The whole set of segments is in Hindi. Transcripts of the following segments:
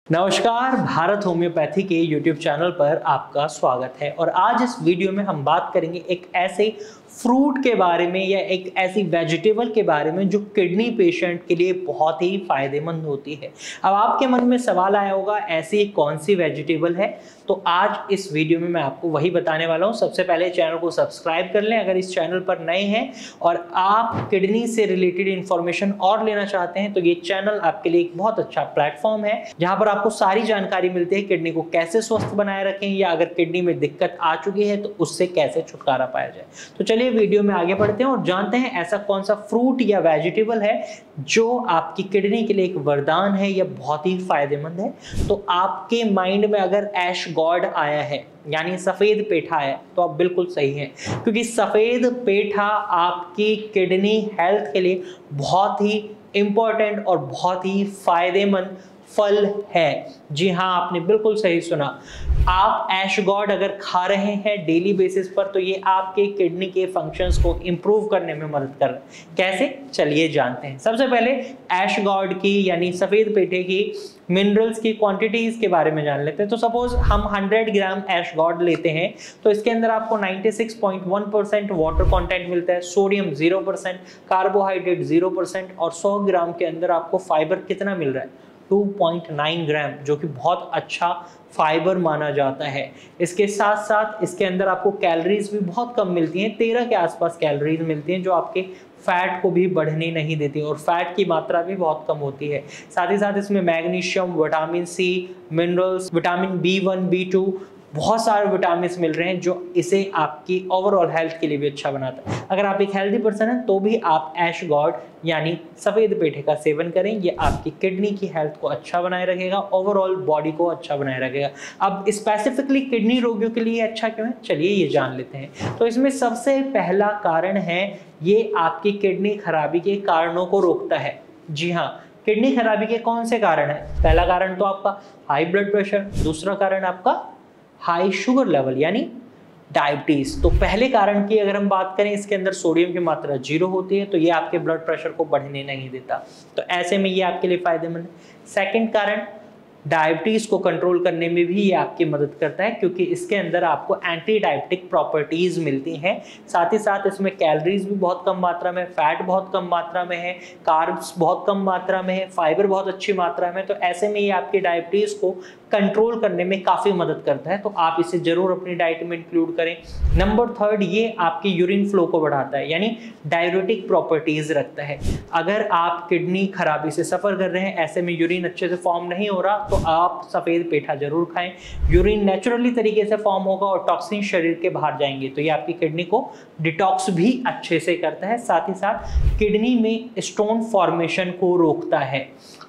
नमस्कार, भारत होम्योपैथी के YouTube चैनल पर आपका स्वागत है। और आज इस वीडियो में हम बात करेंगे एक ऐसे फ्रूट के बारे में या एक ऐसी वेजिटेबल के बारे में जो किडनी पेशेंट के लिए बहुत ही फायदेमंद होती है। अब आपके मन में सवाल आया होगा, ऐसी कौन सी वेजिटेबल है? तो आज इस वीडियो में मैं आपको वही बताने वाला हूं। सबसे पहले चैनल को सब्सक्राइब कर लें अगर इस चैनल पर नए हैं और आप किडनी से रिलेटेड इंफॉर्मेशन और लेना चाहते हैं तो ये चैनल आपके लिए एक बहुत अच्छा प्लेटफॉर्म है जहां पर आपको सारी जानकारी मिलती है किडनी को कैसे स्वस्थ बनाए रखें या अगर किडनी में दिक्कत आ चुकी है तो उससे कैसे छुटकारा पाया जाए। तो चलिए वीडियो में आगे बढ़ते हैं और जानते हैं ऐसा कौन सा फ्रूट या वेजिटेबल है जो आपकी किडनी के लिए एक वरदान है या बहुत ही फायदेमंद है। तो आपके माइंड में अगर ऐश गॉड आया है यानी सफेद पेठा है तो आप बिल्कुल सही हैं, क्योंकि सफेद पेठा आपकी किडनी हेल्थ के लिए बहुत ही इंपॉर्टेंट और बहुत ही फायदेमंद फल है। जी हाँ, आपने बिल्कुल सही सुना। आप ऐश गॉड अगर खा रहे हैं डेली बेसिस पर तो ये आपके किडनी के फंक्शंस को इंप्रूव करने में मदद कर रहे हैं। कैसे? चलिए जानते हैं। सबसे पहले ऐश गॉड की यानी सफेद पेठे की मिनरल्स की क्वांटिटीज के बारे में जान लेते हैं। तो सपोज हम 100 ग्राम ऐश गॉड लेते हैं तो इसके अंदर आपको 96.1% वाटर कंटेंट मिलता है, सोडियम 0%, कार्बोहाइड्रेट 0% और 100 ग्राम के अंदर आपको फाइबर कितना मिल रहा है? 2.9 ग्राम, जो कि बहुत अच्छा फाइबर माना जाता है। इसके साथ साथ इसके अंदर आपको कैलोरीज भी बहुत कम मिलती हैं, 13 के आसपास कैलोरीज मिलती हैं जो आपके फैट को भी बढ़ने नहीं देती और फैट की मात्रा भी बहुत कम होती है। साथ ही साथ इसमें magnesium, vitamin C, minerals, vitamin B1, B2, बहुत सारे विटामिन मिल रहे हैं जो इसे आपकी ओवरऑल हेल्थ के लिए भी अच्छा बनाता है। अगर आप एक हेल्दी पर्सन हैं तो भी आप ऐश गॉड यानी सफेद पेठे का सेवन करें, ये आपकी किडनी की हेल्थ को अच्छा बनाए रखेगा, ओवरऑल बॉडी को अच्छा बनाए रखेगा। अब स्पेसिफिकली किडनी रोगियों के लिए अच्छा क्यों है, चलिए ये जान लेते हैं। तो इसमें सबसे पहला कारण है ये आपकी किडनी खराबी के कारणों को रोकता है। जी हाँ, किडनी खराबी के कौन से कारण है? पहला कारण तो आपका हाई ब्लड प्रेशर, दूसरा कारण आपका हाई शुगर लेवल यानी डायबिटीज। तो पहले कारण की अगर हम बात करें, इसके अंदर सोडियम की मात्रा 0 होती है तो ये आपके ब्लड प्रेशर को बढ़ने नहीं देता, तो ऐसे में ये आपके लिए फायदेमंद है। सेकंड कारण, डायबिटीज को कंट्रोल करने में भी ये आपकी मदद करता है क्योंकि इसके अंदर आपको एंटी डायबिटिक प्रॉपर्टीज मिलती हैं। साथ ही साथ इसमें कैलोरीज भी बहुत कम मात्रा में, फैट बहुत कम मात्रा में है, कार्ब्स बहुत कम मात्रा में है, फाइबर बहुत अच्छी मात्रा में। तो ऐसे में ये आपकी डायबिटीज को कंट्रोल करने में काफी मदद करता है, तो आप इसे जरूर अपनी डाइट में इंक्लूड करें। नंबर थर्ड, ये आपकी यूरिन फ्लो को बढ़ाता है यानी डाययूरेटिक प्रॉपर्टीज रखता है। अगर आप किडनी खराबी से सफर कर रहे हैं, ऐसे में यूरिन अच्छे से फॉर्म नहीं हो रहा तो आप सफेद पेठा जरूर खाएं। यूरिन नेचुरली तरीके से फॉर्म होगा और टॉक्सिन शरीर के बाहर जाएंगे तो ये आपकी किडनी को डिटॉक्स भी अच्छे से करता है। साथ ही साथ किडनी में स्टोन फॉर्मेशन को रोकता है।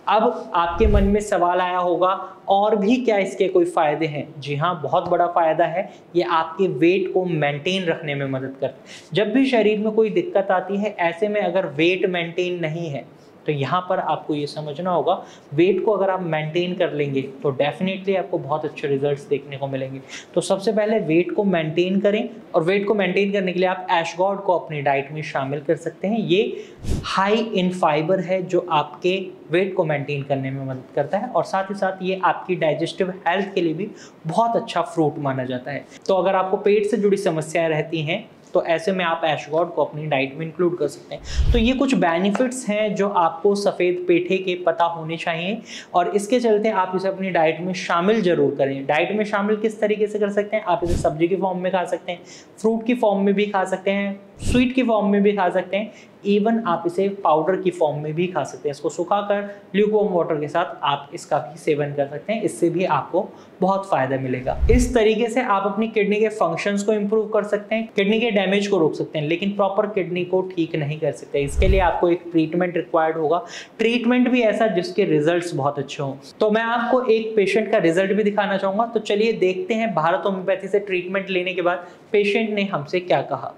अब आपके मन में सवाल आया होगा, और भी क्या इसके कोई फायदे हैं? जी हाँ, बहुत बड़ा फायदा है, ये आपके वेट को मेंटेन रखने में मदद करता है। जब भी शरीर में कोई दिक्कत आती है, ऐसे में अगर वेट मेंटेन नहीं है तो यहाँ पर आपको ये समझना होगा, वेट को अगर आप मेंटेन कर लेंगे तो डेफिनेटली आपको बहुत अच्छे रिजल्ट्स देखने को मिलेंगे। तो सबसे पहले वेट को मेंटेन करें और वेट को मेंटेन करने के लिए आप ऐश गॉड को अपनी डाइट में शामिल कर सकते हैं। ये हाई इन फाइबर है जो आपके वेट को मेंटेन करने में मदद करता है और साथ ही साथ ये आपकी डाइजेस्टिव हेल्थ के लिए भी बहुत अच्छा फ्रूट माना जाता है। तो अगर आपको पेट से जुड़ी समस्याएं रहती हैं तो ऐसे में आप ऐश गॉड को अपनी डाइट में इंक्लूड कर सकते हैं। तो ये कुछ बेनिफिट्स हैं जो आपको सफ़ेद पेठे के पता होने चाहिए और इसके चलते आप इसे अपनी डाइट में शामिल जरूर करें। डाइट में शामिल किस तरीके से कर सकते हैं? आप इसे सब्जी की फॉर्म में खा सकते हैं, फ्रूट की फॉर्म में भी खा सकते हैं, स्वीट की फॉर्म में भी खा सकते हैं, इवन आप इसे पाउडर की फॉर्म में भी खा सकते हैं। इसको सुखाकर ल्यूकवार्म वाटर के साथ आप इसका भी सेवन कर सकते हैं, इससे भी आपको बहुत फायदा मिलेगा। इस तरीके से आप अपनी किडनी के फंक्शंस को इंप्रूव कर सकते हैं, किडनी के डैमेज को रोक सकते हैं, लेकिन प्रॉपर किडनी को ठीक नहीं कर सकते। इसके लिए आपको एक ट्रीटमेंट रिक्वायर्ड होगा, ट्रीटमेंट भी ऐसा जिसके रिजल्ट्स बहुत अच्छे हों। तो मैं आपको एक पेशेंट का रिजल्ट भी दिखाना चाहूंगा। तो चलिए देखते हैं भारत होम्योपैथी से ट्रीटमेंट लेने के बाद पेशेंट ने हमसे क्या कहा।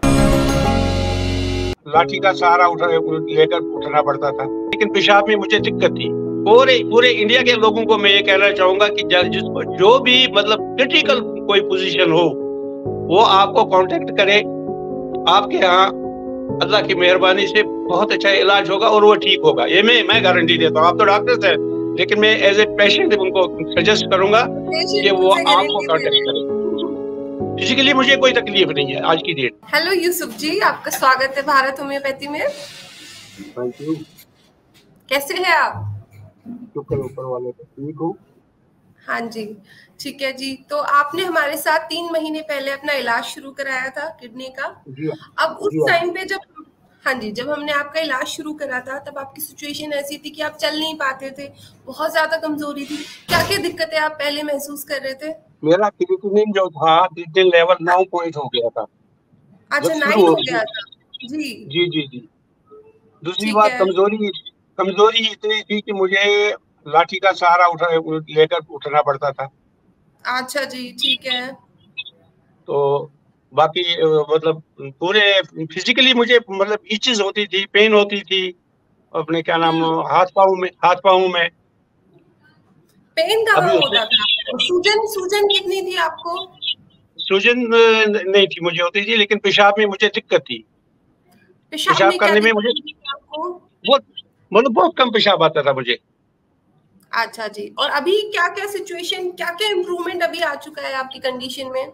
लाठी का सहारा लेकर उठना पड़ता था, लेकिन पेशाब में मुझे दिक्कत थी। पूरे इंडिया के लोगों को मैं ये कहना चाहूंगा कि जिसको जो भी मतलब क्रिटिकल कोई पोजीशन हो वो आपको कांटेक्ट करे। आपके यहाँ अल्लाह की मेहरबानी से बहुत अच्छा इलाज होगा और वो ठीक होगा, ये मैं गारंटी देता हूँ। आप तो डॉक्टर हैं, लेकिन मैं एज ए पेशेंट उनको सजेस्ट करूंगा कि वो आपको कांटेक्ट करें। फिजिकली मुझे कोई तकलीफ नहीं है आज की डेट। हेलो यूसुफ जी, आपका स्वागत है भारत होम्योपैथी में। Thank you. कैसे हैं आप? शुक्र ऊपर वाले का, ठीक हूँ। हाँ जी, ठीक है जी। तो आपने हमारे साथ 3 महीने पहले अपना इलाज शुरू कराया था किडनी का। अब उस टाइम पे जब हमने आपका इलाज शुरू करा था तब आपकी सिचुएशन ऐसी थी कि आप चल नहीं पाते थे, बहुत ज्यादा कमजोरी थी। क्या क्या दिक्कतें आप पहले महसूस कर रहे थे? मेरा क्रिएटिनिन जो था क्रिएटिनिन लेवल 9 पॉइंट हो गया था। अच्छा, 9 हो गया था जी। जी जी जी। दूसरी बात, कमजोरी इतनी थी कि मुझे लाठी का सहारा लेकर उठना पड़ता था। अच्छा जी, ठीक है। तो बाकी मतलब पूरे फिजिकली मुझे मतलब इचेस होती थी, पेन होती थी अपने क्या नाम हाथ पाँव में। पेन कहाँ होता था? सूजन कितनी थी आपको? सूजन नहीं थी मुझे होती थी, लेकिन पेशाब में मुझे दिक्कत थी। पेशाब करने में मुझे बहुत कम पेशाब आता था मुझे। अच्छा जी। और अभी क्या क्या सिचुएशन, क्या क्या इम्प्रूवमेंट अभी आ चुका है आपकी कंडीशन में?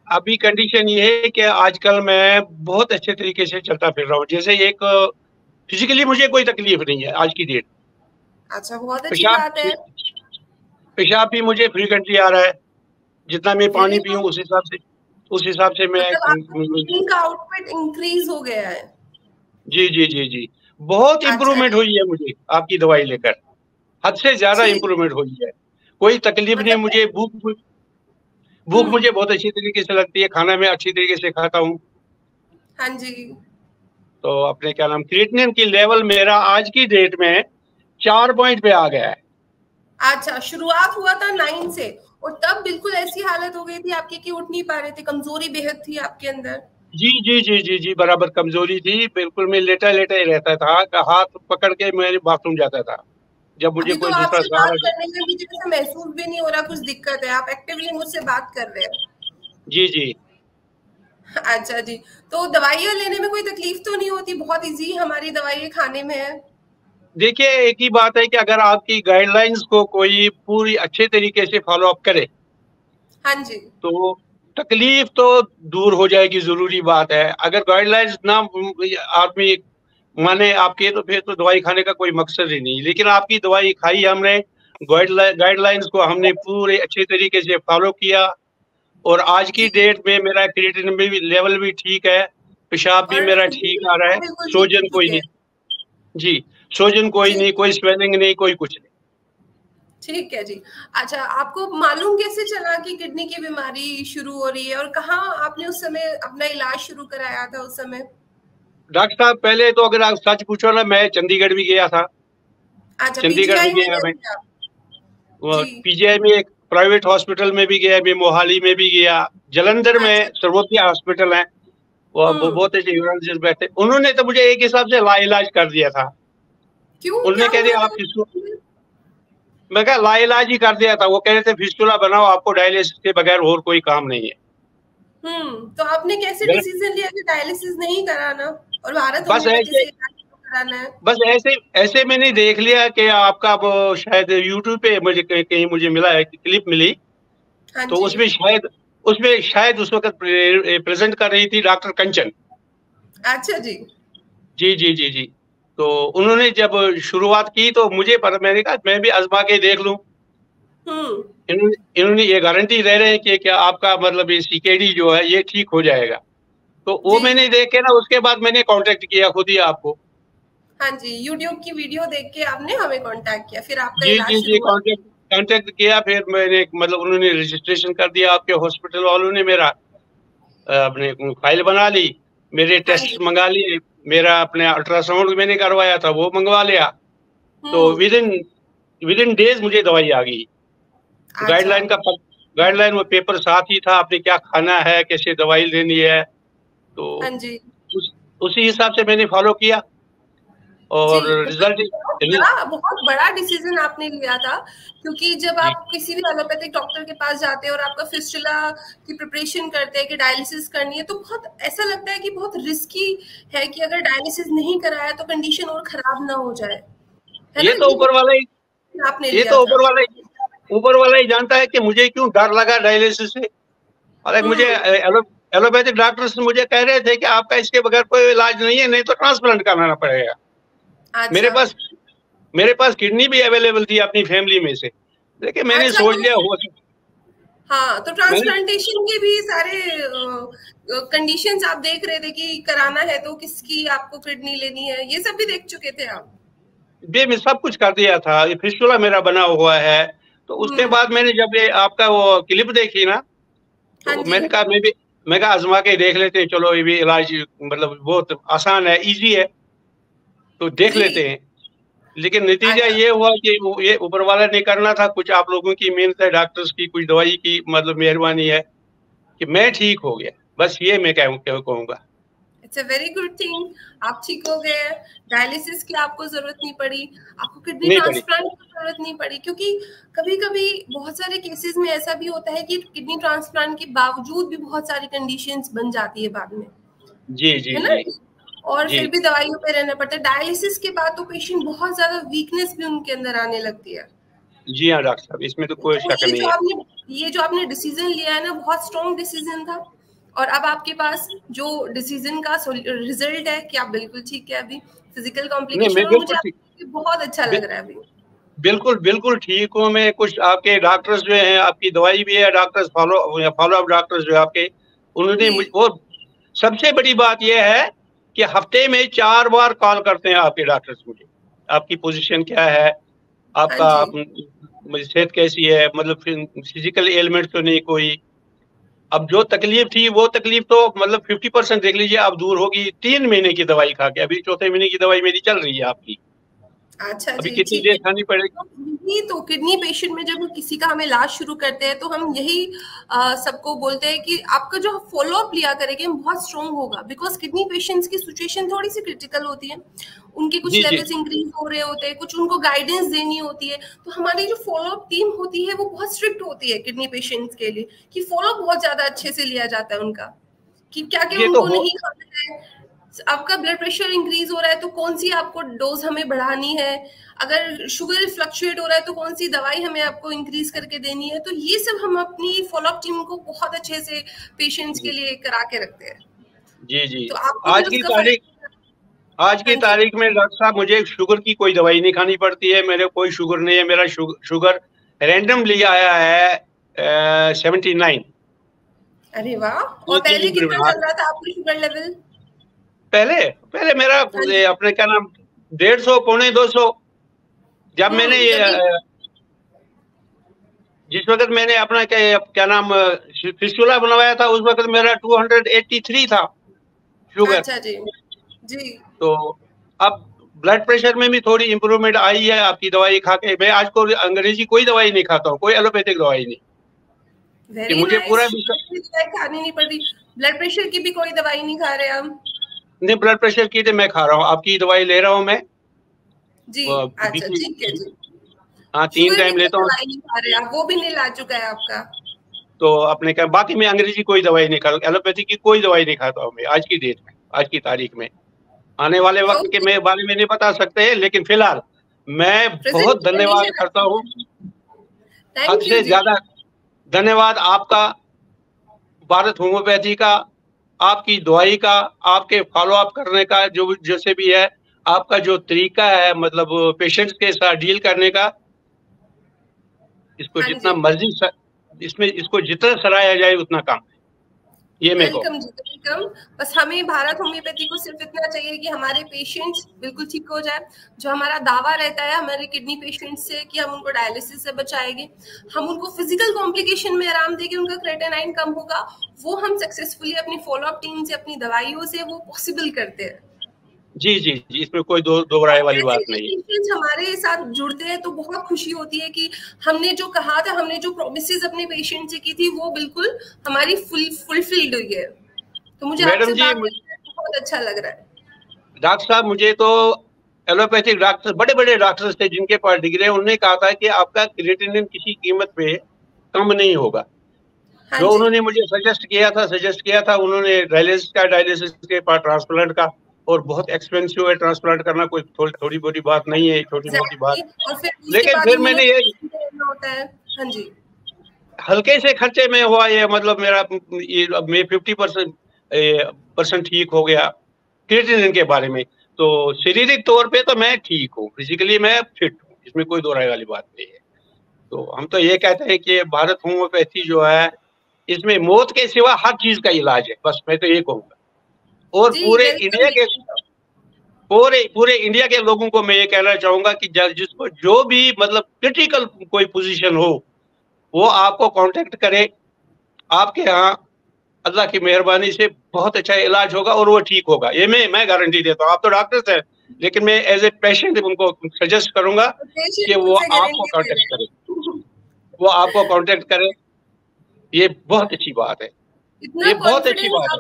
अभी कंडीशन ये है कि आजकल मैं बहुत अच्छे तरीके से चलता फिर रहा हूँ। जैसे एक फिजिकली मुझे कोई तकलीफ नहीं है आज की डेट। अच्छा, बहुत अच्छी बात है। पेशाब भी मुझे फ्रीक्वेंटली आ रहा है। जितना मैं पानी पीऊँ उस हिसाब से मैं का आउटपुट इंक्रीज हो गया है। जी जी जी जी, बहुत इम्प्रूवमेंट हुई है मुझे आपकी दवाई लेकर। हद से ज्यादा इम्प्रूवमेंट हुई है। कोई तकलीफ नहीं मुझे। भूख मुझे बहुत अच्छी तरीके से लगती है, खाना मैं अच्छी तरीके से खाता हूँ। हाँ जी। तो अपने क्या नाम क्रिएटिनिन की लेवल मेरा आज की डेट में 4 पॉइंट पे आ गया है। अच्छा, शुरुआत हुआ था 9 से और तब बिल्कुल ऐसी हालत हो गई थी आपकी कि उठ नहीं पा रहे थे, कमजोरी बेहद थी आपके अंदर। जी जी जी जी जी, बराबर कमजोरी थी। बिल्कुल मैं लेटा ही रहता था, हाथ पकड़ के मैं बाथरूम जाता था जब मुझे कोई दूसरा सहारा। बात करने में मुझे जैसे महसूस भी नहीं हो रहा कुछ दिक्कत है, आप एक्टिवली मुझसे बात कर रहे हैं। जी जी। अच्छा जी। तो दवाइयाँ लेने में कोई तकलीफ तो नहीं होती? बहुत इजी हमारी दवाइयाँ खाने में है। देखिए, एक ही बात है कि अगर आपकी गाइडलाइंस को कोई पूरी अच्छे तरीके से फॉलो अप करे, हाँ जी, तो तकलीफ तो दूर हो जाएगी, जरूरी बात है। अगर गाइडलाइंस ना आदमी माने आपके, तो फिर तो दवाई खाने का कोई मकसद ही नहीं। लेकिन आपकी दवाई खाई हमने, गाइडलाइंस को हमने पूरे अच्छे तरीके से फॉलो किया, और आज की डेट में मेरा क्रिएटिनिन भी लेवल भी ठीक है, पेशाब भी मेरा ठीक आ रहा है, सोजन कोई नहीं। जी, सोजन कोई नहीं, कोई स्वेलिंग नहीं, कोई कुछ नहीं। ठीक है जी। अच्छा, आपको मालूम कैसे चला कि किडनी की बीमारी शुरू हो रही है और कहाँ आपने उस समय अपना इलाज शुरू कराया था उस समय? डॉक्टर साहब, पहले तो अगर आप सच पूछो ना, मैं चंडीगढ़ भी गया था। अच्छा, चंडीगढ़ भी गया मैं, पीजीआई में एक प्राइवेट हॉस्पिटल में भी गया, मैं मोहाली में भी गया, जलंधर में सर्वोदय हॉस्पिटल है, वो बहुत अच्छे यूरोलॉजिस्ट बैठे, उन्होंने तो मुझे एक हिसाब से लाइलाज कर दिया था। क्यों? उन्होंने कह दिया आप मैं कहा लाइलाज ही कर दिया था। वो कह रहे थे फिस्टुला बनाओ, आपको डायलिसिस के बगैर और कोई काम नहीं है। तो आपने कैसे डिसीजन लिया कि डायलिसिस नहीं कराना और भारत बस ऐसे कराना है? बस ऐसे मैंने देख लिया कि आपका वो शायद यूट्यूब पे मुझे कहीं मुझे मिला है, क्लिप मिली। तो उसमें शायद उस वक्त प्रेजेंट कर रही थी डॉक्टर कंचन। अच्छा जी। जी जी जी जी। तो उन्होंने जब शुरुआत की तो मुझे पर मैंने कहा मैं भी आजमा के देख लूं। इन्होंने ये गारंटी दे रहे हैं कि क्या आपका मतलब ये सीकेडी जो है ये ठीक हो जाएगा। तो वो मैंने देख के ना, उसके बाद मैंने कांटेक्ट किया खुद ही आपको। हाँ जी, यूट्यूब की वीडियो देख के आपने हमें कांटेक्ट किया, फिर आपका इलाज शुरू हुआ। कांटेक्ट किया, फिर मैंने मतलब उन्होंने रजिस्ट्रेशन कर दिया, आपके हॉस्पिटल वालों ने मेरा अपने फाइल बना ली, मेरे टेस्ट मंगा लिए, मेरा अपने अल्ट्रासाउंड मैंने करवाया था वो मंगवा लिया। तो विद इन डेज मुझे दवाई आ गई। गाइडलाइन वो पेपर साथ ही था, आपने क्या खाना है, कैसे दवाई लेनी है, तो उसी हिसाब से मैंने फॉलो किया और रिजल्ट। बहुत बड़ा डिसीजन आपने लिया था, क्योंकि जब आप किसी भी एलोपैथिक डॉक्टर के पास जाते हैं और आपका फिस्टुला की प्रिपरेशन करते हैं कि डायलिसिस करनी है, तो बहुत ऐसा लगता है कि बहुत रिस्की है कि अगर डायलिसिस नहीं कराया तो कंडीशन और खराब ना हो जाए। ये तो ऊपर वाला ही आपने ये लिया तो था? ऊपर वाला ही जानता है कि मुझे क्यों डर लगा डायलिसिस से। और एक मुझे एलोपैथिक डॉक्टर्स मुझे कह रहे थे कि आपका इसके बगैर कोई इलाज नहीं है, नहीं तो ट्रांसप्लांट कराना पड़ेगा। अच्छा। मेरे पास किडनी भी अवेलेबल थी अपनी फैमिली में से, लेकिन मैंने अच्छा, सोच तो लिया हाँ, तो मैंने ट्रांसप्लांटेशन के भी सारे कंडीशंस आप देख रहे थे कि कराना है तो किसकी आपको किडनी लेनी है, ये सब भी देख चुके थे आप? मैं सब कुछ कर दिया था। ये फिस्टुला मेरा बना हुआ है। तो उसके बाद मैंने जब ये आपका वो क्लिप देखी ना, हाँ तो जी। मैं कहा आजमा के देख लेते हैं, चलो ये भी इलाज मतलब बहुत आसान है, इजी है, तो देख जी। लेते हैं। लेकिन नतीजा अच्छा। ये हुआ कि ये ऊपर वाला नहीं करना था, कुछ आप लोगों की मेहनत है, डॉक्टर्स की कुछ दवाई की मतलब मेहरबानी है कि मैं ठीक हो गया। बस ये मैं कहूँगा। It's a very good thing, आप ठीक हो गए। डायलिसिस की आपको जरूरत नहीं पड़ी, आपको किडनी नहीं पड़ी। ट्रांसप्लांट की जरूरत नहीं पड़ी, क्योंकि कभी कभी बहुत सारे केसेस में ऐसा भी होता है कि किडनी ट्रांसप्लांट के बावजूद भी बहुत सारी कंडीशंस बन जाती है बाद में, जी जी है ना? जी और जी फिर भी दवाइयों पे रहना पड़ता है। डायलिसिस के बाद तो पेशेंट बहुत ज्यादा वीकनेस भी उनके अंदर आने लगती है। जी हाँ डॉक्टर साहब, इसमें तो कोई तो शक नहीं है। ये जो आपने डिसीजन लिया है ना, बहुत स्ट्रॉन्ग डिसीजन था। और अब आपके पास जो डिसीजन का रिजल्ट है कि आप बिल्कुल ठीक है अभी, फिजिकल नहीं, कॉम्प्लिकेशन, मैं और मुझे बिल्कुल ठीक, आपको बहुत अच्छा लग रहा है अभी। बिल्कुल बिल्कुल ठीक हूँ मैं। कुछ आपके डॉक्टर्स जो हैं, आपकी दवाई भी है, डॉक्टर्स फॉलो अप डॉक्टर्स जो आपके, उन्होंने जी। वो सबसे बड़ी बात यह है कि हफ्ते में 4 बार कॉल करते हैं आपके डॉक्टर्स मुझे, आपकी पोजीशन क्या है, हाँ आपका जी। सेहत कैसी है, मतलब फिजिकल एलिमेंट तो नहीं कोई। अब जो तकलीफ थी वो तकलीफ तो मतलब 50% देख लीजिए अब दूर होगी 3 महीने की दवाई खा के। अभी चौथे महीने की दवाई मेरी चल रही है आपकी। अच्छा अभी जी, कितनी ठीक देर है। खानी पड़ेगी? तो यही तो किडनी पेशेंट में जब किसी का हम इलाज शुरू करते हैं तो हम यही सबको बोलते हैं कि आपका जो फॉलो अप लिया करेंगे बहुत स्ट्रॉन्ग होगा, बिकॉज किडनी पेशेंट्स की सिचुएशन थोड़ी सी क्रिटिकल होती है। उनके कुछ जी जी लेवल्स इंक्रीज हो रहे होते हैं, कुछ उनको गाइडेंस देनी होती है। तो हमारी जो फॉलो अप टीम होती है वो बहुत स्ट्रिक्ट होती है किडनी पेशेंट्स के लिए, कि फॉलो अप बहुत ज्यादा अच्छे से लिया जाता है उनका, कि क्या क्या ये तो उनको हो नहीं खाना है। आपका ब्लड प्रेशर इंक्रीज हो रहा है तो कौन सी आपको डोज हमें बढ़ानी है, अगर शुगर फ्लक्चुएट हो रहा है तो कौन सी दवाई हमें आपको इंक्रीज करके देनी है। तो ये सब हम अपनी फॉलोअप टीम को बहुत अच्छे से पेशेंट्स के जी लिए करा के रखते हैं। जी जी। तो आपको भी आज की उसका तारीख फायदा। आज की हाँ जी। तारीख में डॉक्टर साहब मुझे शुगर की कोई दवाई नहीं खानी पड़ती है। मेरे कोई शुगर नहीं है। मेरा शुगर रैंडम लिया आया है 79। अरे वाह! और ये पहले चीज कितना चल रहा था आपका शुगर लेवल? पहले पहले मेरा हाँ जी। अपने क्या नाम 150 पौने 200। जब मैंने ये तभी। जिस वक्त मैंने अपना क्या नाम फिस्टुला बनवाया था, उस वक्त मेरा 283 था शुगर। अच्छा जी। जी। तो अब ब्लड प्रेशर में भी थोड़ी इंप्रूवमेंट आई है आपकी दवाई खा के। मैं आज को अंग्रेजी कोई दवाई नहीं खाता हूँ, कोई एलोपैथिक दवाई नहीं, कि वेरी मुझे नाइस। पूरा शुगर की दवाई खानी नहीं पड़ रही, ब्लड प्रेशर की भी कोई दवाई नहीं खा रहे हम? नहीं, ब्लड प्रेशर की तो मैं खा रहा हूँ, आपकी दवाई ले रहा हूँ मैं। जी। अच्छा, बीपी, ठीक है जी। हाँ 3 शुगर की टाइम कोई लेता हूँ। दवाई नहीं खा रहे आप, वो भी नहीं ला चुका है आपका? तो अपने क्या बाकी मैं अंग्रेजी कोई दवाई नहीं खाता, एलोपैथी की कोई दवाई नहीं खाता हूँ मैं आज की डेट में, आज की तारीख में। आने वाले वक्त के ओके। बारे में नहीं बता सकते, लेकिन फिलहाल मैं प्रेजेंट बहुत की धन्यवाद कंडीशन करता हूँ, अच्छी है। हद थैंक यू से जी। ज्यादा धन्यवाद आपका, भारत होम्योपैथी का, आपकी दवाई का, आपके फॉलो अप करने का, जो जैसे भी है आपका जो तरीका है, मतलब पेशेंट्स के साथ डील करने का, इसको हाँ जितना जी। मर्जी इसको जितना सराहा जाए उतना कम है, ये मैं कहूँ। वेलकम जी, वेलकम। बस हमें भारत होम्योपैथी को सिर्फ इतना चाहिए कि हमारे पेशेंट्स बिल्कुल ठीक हो जाए। जो हमारा दावा रहता है हमारे किडनी पेशेंट्स से कि हम उनको डायलिसिस से बचाएंगे, हम उनको फिजिकल कॉम्प्लिकेशन में आराम देंगे, उनका क्रेटिनाइन कम होगा, वो हम सक्सेसफुली अपनी फॉलो अप टीम से, अपनी दवाइयों से वो पॉसिबल करते हैं। जी जी जी, इसमें कोई दो राय वाली ऐसे बात ही नहीं है। पेशेंट्स हमारे साथ जुड़ते हैं तो बहुत खुशी होती है कि हमने जो कहा था, हमने जो प्रोमिसेस अपने पेशेंट से की थी, वो बिल्कुल हमारी फुलफिल्ड हुई है। तो मुझे मैडम आपसे जी, बात करके बहुत अच्छा लग रहा है। डॉक्टर साहब मुझे तो एलोपैथिक डॉक्टर, बड़े बड़े डॉक्टर्स थे जिनके पास डिग्री है, उन्होंने कहा था कि आपका क्रिएटिनिन किसी कीमत पे कम नहीं होगा। हाँ जो जी। उन्होंने मुझे सजेस्ट किया था उन्होंने डायलिसिस के बाद ट्रांसप्लांट का, और बहुत एक्सपेंसिव है ट्रांसप्लांट करना, कोई थोड़ी मोटी बात नहीं है, छोटी मोटी बात। और लेकिन फिर मैंने ये होता है। हाँ जी, हल्के से खर्चे में हुआ ये, मतलब मेरा ये मैं 50% ठीक हो गया क्रिएटिनिन के बारे में। तो शारीरिक तौर पे तो मैं ठीक हूँ, फिजिकली मैं फिट हूँ, इसमें कोई दो राय वाली बात नहीं है। तो हम तो ये कहते हैं कि भारत होम्योपैथी जो है, इसमें मौत के सिवा हर चीज का इलाज है, बस मैं तो ये कहूँगा। और पूरे इंडिया के लोगों को मैं ये कहना चाहूंगा कि जिसको जो भी मतलब क्रिटिकल कोई पोजीशन हो, वो आपको कांटेक्ट करे। आपके यहाँ अल्लाह की मेहरबानी से बहुत अच्छा इलाज होगा और वो ठीक होगा, ये मैं गारंटी देता हूँ। आप तो डॉक्टर्स हैं, लेकिन मैं एज ए पेशेंट उनको सजेस्ट करूंगा कि वो आपको कांटेक्ट करे, वो आपको कांटेक्ट करे। ये बहुत अच्छी बात है, ये बहुत अच्छी बात है।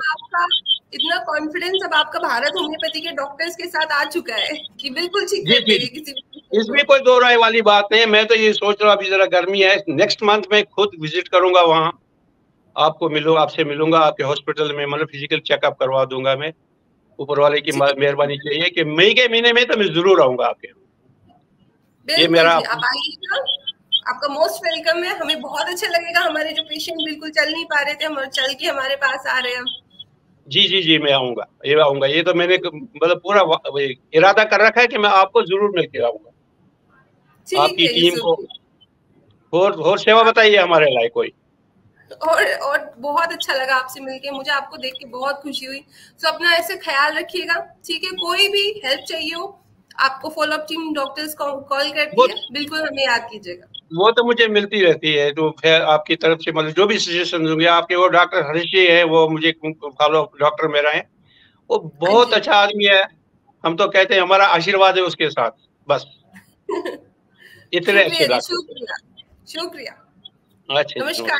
इतना कॉन्फिडेंस अब आपका भारत होम्योपैथी के डॉक्टर्स के साथ आ चुका है कि बिल्कुल ठीक जी जी, इसमें कोई दो राय वाली बात नहीं है। मैं तो ये सोच रहा हूँ, अभी जरा गर्मी है, नेक्स्ट मंथ में खुद विजिट करूंगा वहाँ, आपसे मिलूंगा, आपके हॉस्पिटल में, मतलब फिजिकल चेकअप करवा दूंगा मैं। ऊपर वाले की मेहरबानी चाहिए कि मई के महीने में तो मैं जरूर आऊंगा आपके। ये मेरा आप आइएगा, आपका मोस्ट वेलकम है। हमें बहुत अच्छा लगेगा, हमारे जो पेशेंट बिल्कुल चल नहीं पा रहे थे, हम चल के हमारे पास आ रहे हैं। जी जी जी, मैं आऊंगा, ये तो मैंने मतलब पूरा इरादा कर रखा है कि मैं आपको जरूर मिलकर आऊंगा। आपकी टीम को और सेवा बताइए हमारे लायक कोई। और बहुत अच्छा लगा आपसे मिलके, मुझे आपको देख के बहुत खुशी हुई। तो अपना ऐसे ख्याल रखिएगा, ठीक है? कोई भी हेल्प चाहिए हो, आपको फॉलोअप टीम डॉक्टर्स को कॉल करती है, बिल्कुल हमें याद कीजिएगा। वो तो मुझे मिलती रहती है, तो फिर आपकी तरफ से मतलब जो भी सजेशन होंगे, आपके वो डॉक्टर हरीश जी है, वो मुझे फॉलो डॉक्टर मेरा है, वो बहुत अच्छा आदमी है। हम तो कहते हैं हमारा आशीर्वाद है उसके साथ, बस। इतने अच्छे डॉक्टर। शुक्रिया, अच्छा, नमस्कार।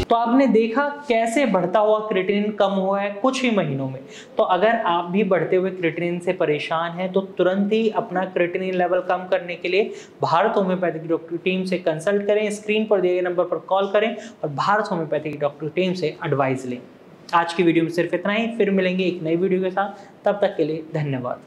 तो आपने देखा कैसे बढ़ता हुआ क्रिएटिनिन कम हुआ है कुछ ही महीनों में। तो अगर आप भी बढ़ते हुए क्रिएटिनिन से परेशान हैं तो तुरंत ही अपना क्रिएटिनिन लेवल कम करने के लिए भारत होम्योपैथी की डॉक्टर टीम से कंसल्ट करें, स्क्रीन पर दिए गए नंबर पर कॉल करें और भारत होम्योपैथी की डॉक्टर टीम से एडवाइस लें। आज की वीडियो में सिर्फ इतना ही, फिर मिलेंगे एक नई वीडियो के साथ, तब तक के लिए धन्यवाद।